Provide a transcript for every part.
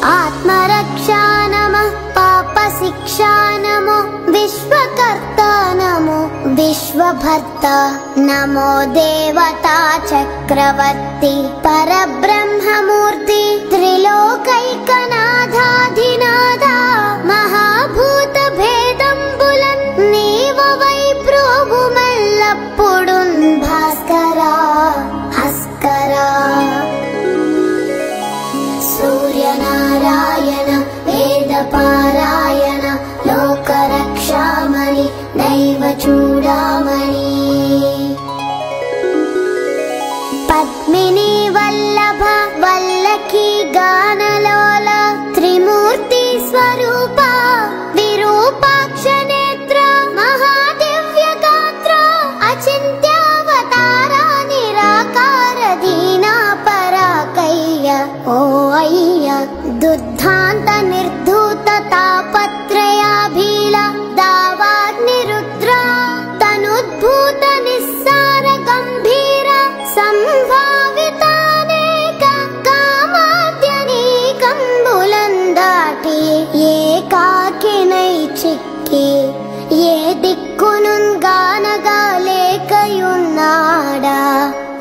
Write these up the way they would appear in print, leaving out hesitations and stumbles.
ఆత్మరక్షా నమః పాప శిక్షా నమో విశ్వకర్తా నమో విశ్వభర్త నమో దేవతా చక్రవర్తి పరబ్రహ్మమూర్తి త్రిలోకైకనాథాధినాథ మహాభూత భేదంబులన్ నీవవై ప్రోభుమెల్లప్పుడున్ భాస్కరా హస్కరా సూర్యనారాయణ వేదపారాయణ లోకరక్షామణి దైవ చూడామణి పద్మిని వల్లభ వల్లకి గానలోల త్రిమూర్తి స్వరూప విరూపాక్ష నేత్ర మహాదివ్య గాత్ర అచింత్యావతార నిరాకార దీనా పరాకయ్య ఓ అయ్య దుర్ధాంత నిర్ధూత తాపత్రయాభీల దావాగ్నిరుద్ర తనుద్భూత నిస్సార గంభీర సంభావితానేక కామాద్యనీకంబులందాటి ఏకాకినై చిక్కి ఏ దిక్కునున్ గానగా లేకయున్నాడా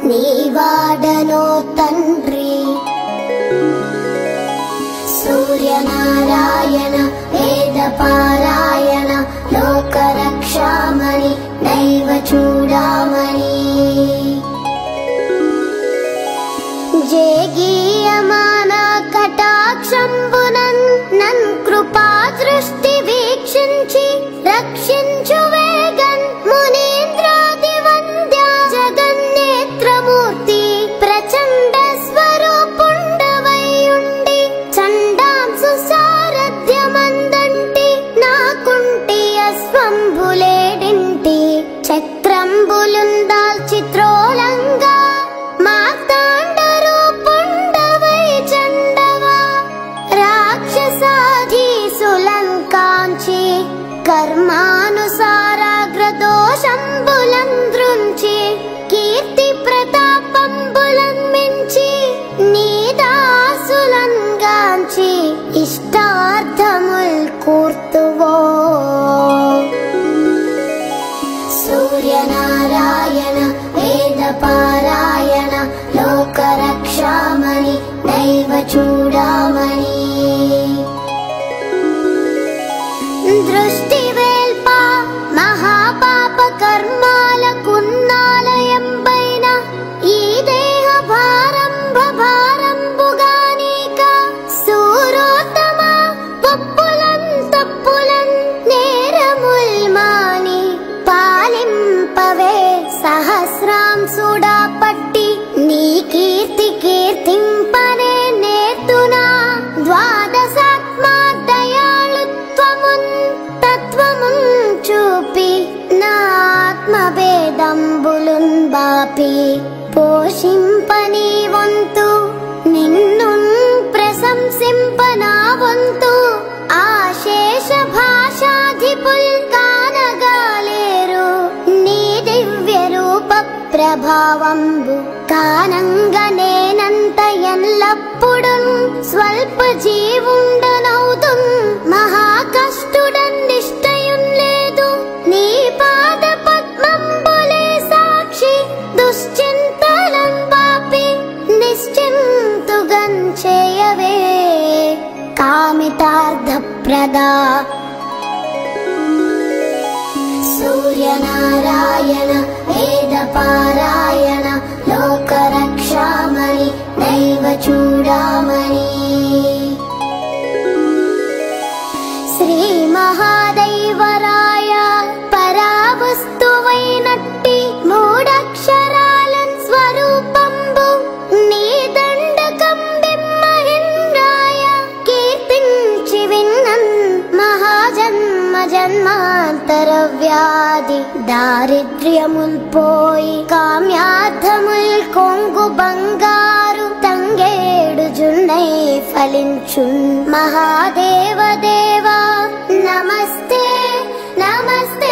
నీవాడనో తండ్రి సూర్యనారాయణ వేదపారాయణ లోకరక్షామణి దైవ చూడామణి జేగీయమాన కటాక్షంబునన్ నన్ కృపా దృష్టి వీక్షించి రక్షించు వేగన్ మునీంద్రాది వంద్య జగన్నేత్రమూర్తి ప్రచండ స్వరూపుండవైయుండి చండాంసు సారథ్యమందంటి నాకుంటి అస్వంబులేడింటి చక్రంబులుందాల్చి త్రోలంగా మార్తాండ రూపుండవై చండవా రాక్షసాధీసులం కాంచి కర్మానుసారాగ్రదోషంబులం దృంచి కీర్తి ప్రతాపంబులం మించి నీదాసులం గాంచి ఇష్టార్థముల్ కూర్తువో సూర్యనారాయణ వేదపారాయణ లోకరక్షామణి దైవ చూడామణి దృష్టి వేల్ప మహాపాప కర్మాలకున్నాలయంబైన ఈ దేహ భారంబుగానీక సూరోత్తమ పప్పులన్ తప్పులన్ నేరముల్ మాని పాలింపవే సహస్రాంసుడా పట్టి నీ కీర్తి కీర్తింపనే నేర్తునా ద్వాదశాత్మా దయాళుత్వమున్ తత్వమున్ చూపి నా ఆత్మభేదంబులున్ బాపి పోషింపని వంతు నిన్ను ప్రశంసింపనా వంతు ఆశేష భాషాధిపుల్ కానగాలేరు నీ దివ్య రూప ప్రభావంబు కానంగనేనంత ఎల్లప్పుడున్ స్వల్ప జీవుండనౌతున్ మహాకష్టుడన్ నిష్టయున్ లేదు నీ పాద పద్మంబులే సాక్షి దుశ్చింతలం పాపి నిశ్చింతుగన్ చేయవే కామితార్థప్రదా సూర్యనారాయణ వేదపారాయణ లోకరక్షామణి దైవ చూడామణి శ్రీ మహాదైవరాయ పరావస్తువైనట్టి మూడక్షరాలన్ స్వరూపంబు నీ దండకం బిమ్మహింద్రాయ కీర్తించి విన్నన్ మహాజన్మ జన్మాంతర వ్యాధి దారిద్ర్యముల్ పోయి కామ్యార్థముల్ కొంగు బంగారు తంగేడు జున్నై ఫలించున్ మహాదేవ దేవా నమస్తే నమస్తే